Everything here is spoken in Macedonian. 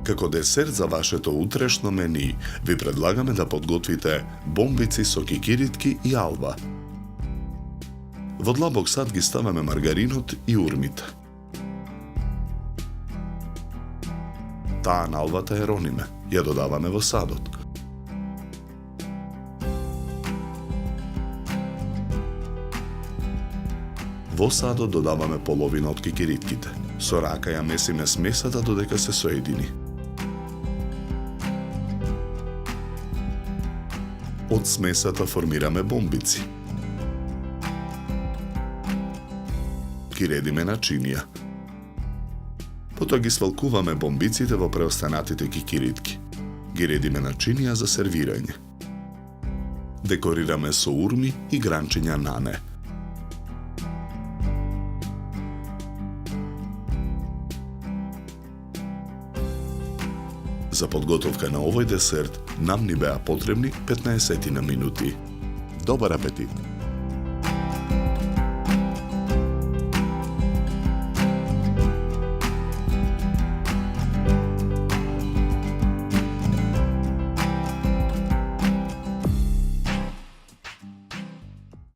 Како десерт за вашето утрешно мени, ви предлагаме да подготвите бомбици со кикиритки и алба. Во длабок сад ги ставаме маргаринот и урмите. Таа на албата ја рониме, ја додаваме во садот. Во садот додаваме половина од кикиритките. Со рака ја месиме смесата додека се соедини. Од смесата формираме бомбици. Ги редиме начинија. Потоа ги свалкуваме бомбиците во преостанатите кикиритки. Ги редиме начинија за сервирање. Декорираме со урми и гранчиња нане. За подготовка на овој десерт нам ни беа потребни 15 минути. Добар апетит!